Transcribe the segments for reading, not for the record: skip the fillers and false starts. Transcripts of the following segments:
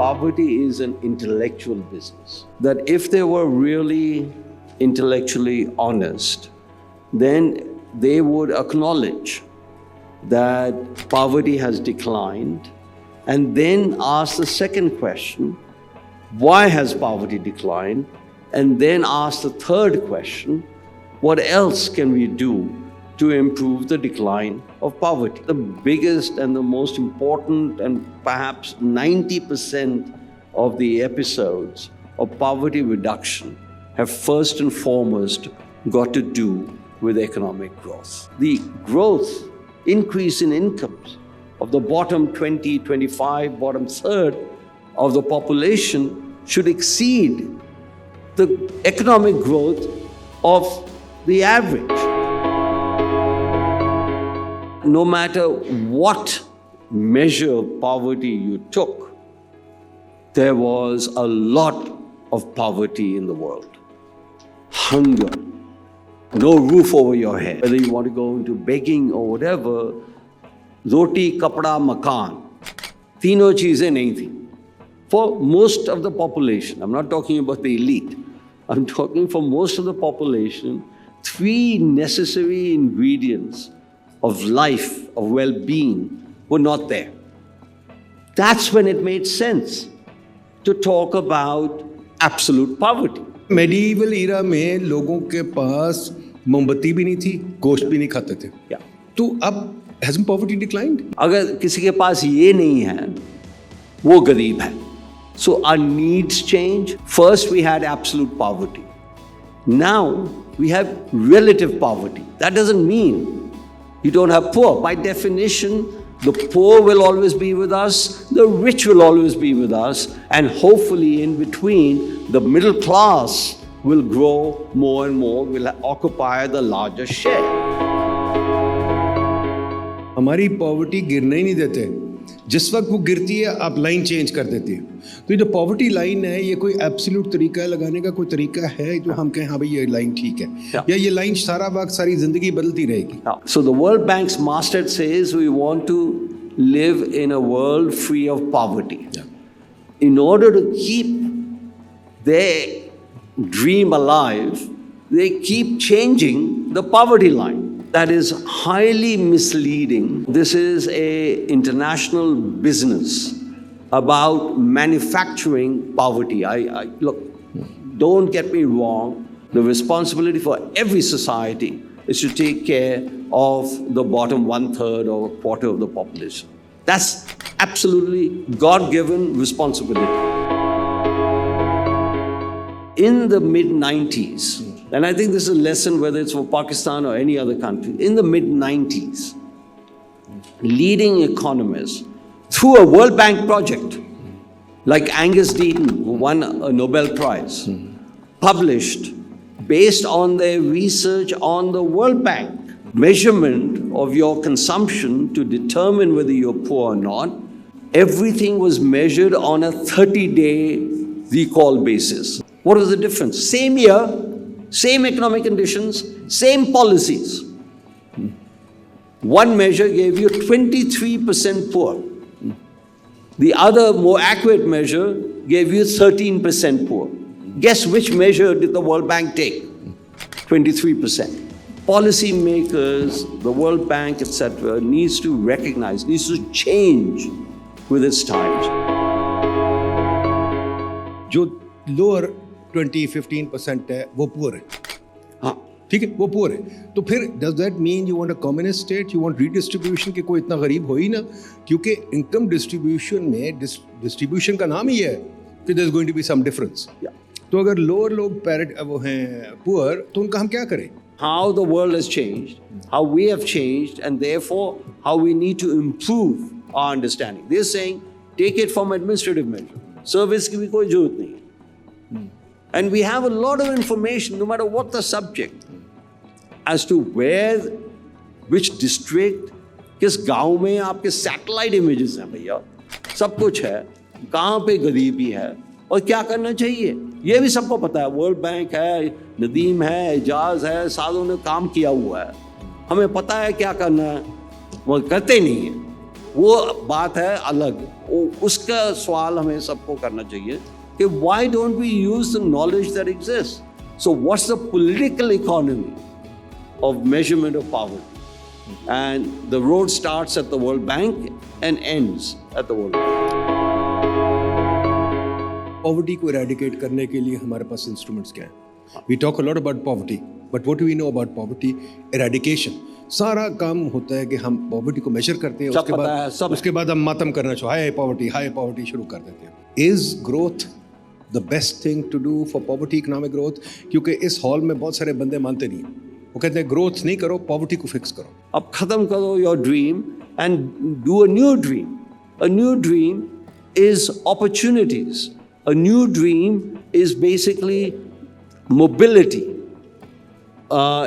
poverty is an intellectual business. That if they were really intellectually honest, then they would acknowledge that poverty has declined and then ask the second question, why has poverty declined? And then ask the third question, what else can we do to improve the decline of poverty? The biggest and the most important and perhaps 90% of the episodes of poverty reduction have first and foremost got to do with economic growth. The growth, increase in incomes of the bottom 20, 25, bottom third of the population should exceed the economic growth of the average. No matter what measure of poverty you took, there was a lot of poverty in the world. Hunger, no roof over your head. Whether you want to go into begging or whatever, roti, kapda, makan, तीनों चीजें नहीं थी. For most of the population, I'm not talking about the elite, I'm talking for most of the population, three necessary ingredients of life, of well-being, were not there. That's when it made sense to talk about absolute poverty. Medieval era में लोगों के पास मोमबत्ती भी नहीं थी, गोश्त भी नहीं खाते थे. तो अब hasn't poverty declined? अगर किसी के पास ये नहीं है, वो गरीब है. So our needs change. First we had absolute poverty. Now we have relative poverty. That doesn't mean you don't have poor. By definition, the poor will always be with us, the rich will always be with us, and hopefully in between, the middle class will grow more and more, will occupy the larger share. हमारी poverty गिरने ही नहीं देते. जिस वक्त वो गिरती है आप लाइन चेंज कर देती है. तो ये जो पॉवर्टी लाइन है, ये कोई एब्सोल्यूट तरीका है लगाने का, कोई तरीका है जो हम कहें हाँ भाई ये लाइन ठीक है, या ये लाइन सारा वक्त सारी जिंदगी बदलती रहेगी? So the World Bank's masthead says we want to live in a world free of poverty. In order to keep their dream alive, they keep changing the poverty line. That is highly misleading. This is an international business about manufacturing poverty. Look, don't get me wrong. The responsibility for every society is to take care of the bottom 1/3 or a quarter of the population. That's absolutely God-given responsibility. In the mid-90s, and I think this is a lesson whether it's for Pakistan or any other country, in the mid-90s, leading economists, through a World Bank project, like Angus Deaton, who won a Nobel Prize, published, based on their research on the World Bank, measurement of your consumption to determine whether you're poor or not. Everything was measured on a 30-day recall basis. What was the difference? Same year, same economic conditions, same policies. One measure gave you 23% poor. The other, more accurate measure, gave you 13% poor. Guess which measure did the World Bank take? 23%. Policy makers, the World Bank, etc., needs to recognize, needs to change with its times. जो lower 20-15% है वो poor है. हाँ, ठीक है, वो poor है. तो फिर does that mean you want a communist state, you want redistribution, कि कोई इतना गरीब हो ही ना? क्योंकि इनकम डिस्ट्रीब्यूशन में डिस्ट्रीब्यूशन का नाम ही है कि there is going to be some difference. तो अगर लोअर लोग वो हैं पुअर, तो उनका हम क्या करें? How the world has changed, how we have changed, and therefore how we need to improve our understanding. They're saying, take it from administrative measure. Service की भी कोई जरूरत नहीं है. And we have a lot of information, no matter what the subject, as to where, which district, किस गांव में आपके सैटेलाइट इमेजेस हैं भैया, सब कुछ है, कहाँ पे गरीबी है और क्या करना चाहिए, ये भी सबको पता है. वर्ल्ड बैंक है, नदीम है, एजाज है, सालों ने काम किया हुआ है, हमें पता है क्या करना है. वो करते नहीं है, वो बात है अलग. वो उसका सवाल हमें सबको करना चाहिए कि why don't we use the knowledge that exists? So what's the political economy of measurement of poverty? And the road starts at the World Bank and ends at the World Bank. Poverty को eradicate करने के लिए हमारे पास instruments क्या हैं? We talk a lot about poverty, but what do we know about poverty eradication? सारा काम होता है कि हम पॉवर्टी को मेजर करते हैं, उसके बाद हम मातम करना चाहिए हाई पॉवर्टी शुरू कर देते हैं. Is growth the best thing to do for poverty, economic growth? क्योंकि इस हॉल में बहुत सारे बंदे मानते नहीं, वो कहते हैं ग्रोथ नहीं करो, पॉवर्टी को फिक्स करो. अब खत्म करो your dream and do a new dream. A new dream is opportunities. A new dream is basically mobility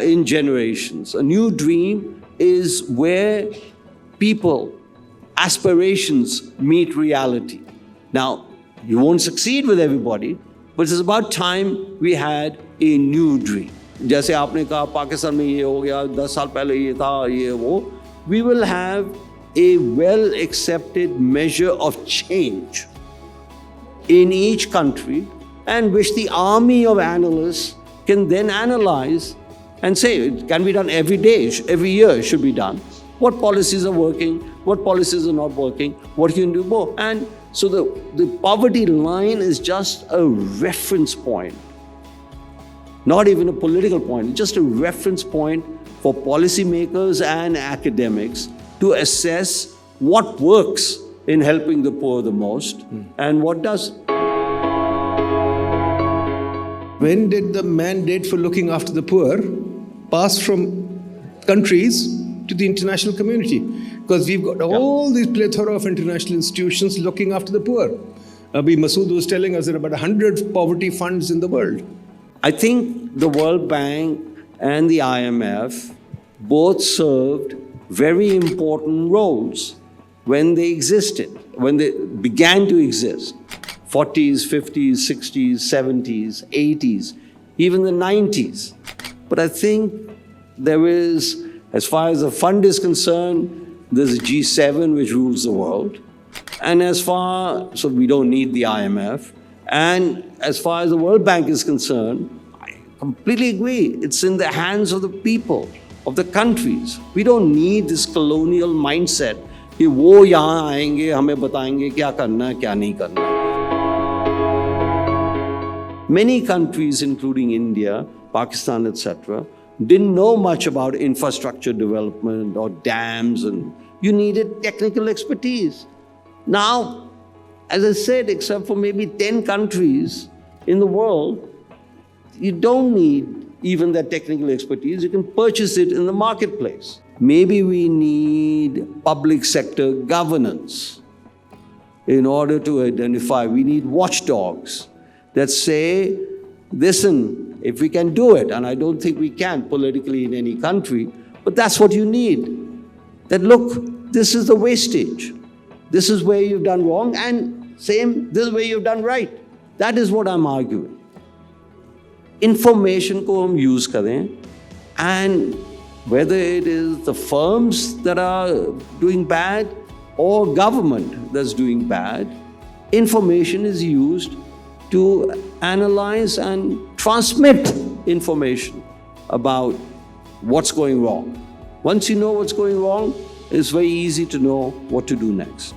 in generations. A new dream is where people, aspirations meet reality. Now, you won't succeed with everybody, but it's about time we had a new dream. जैसे आपने कहा पाकिस्तान में ये हो गया, 10 साल पहले ये था, ये वो. We will have a well accepted measure of change in each country, and which the army of analysts can then analyze and say it can be done every day, every year it should be done. What policies are working, what policies are not working, what you can do more. And so the poverty line is just a reference point, not even a political point, it's just a reference point for policymakers and academics to assess what works in helping the poor the most and what doesn't. When did the mandate for looking after the poor pass from countries to the international community? Because we've got all these plethora of international institutions looking after the poor. Abhi Masood was telling us there are about 100 poverty funds in the world. I think the World Bank and the IMF both served very important roles when they existed, when they began to exist. 40s, 50s, 60s, 70s, 80s, even the 90s. But I think there is, as far as the fund is concerned, there's a G7 which rules the world. And so we don't need the IMF. And as far as the World Bank is concerned, I completely agree. It's in the hands of the people, of the countries. We don't need this colonial mindset कि वो यहाँ आएंगे हमें बताएंगे क्या करना है क्या नहीं करना. Many countries, including India, Pakistan, etc., didn't know much about infrastructure development or dams, and you needed technical expertise. Now, as I said, except for maybe 10 countries in the world, you don't need even that technical expertise. You can purchase it in the marketplace. Maybe we need public sector governance in order to identify. We need watchdogs that say, listen, if we can do it, and I don't think we can politically in any country, but that's what you need. That look, this is the wastage. This is where you've done wrong, and same, this is where you've done right. That is what I'm arguing. Information ko hum use kare, and whether it is the firms that are doing bad or government that's doing bad, information is used to analyze and transmit information about what's going wrong. Once you know what's going wrong, it's very easy to know what to do next.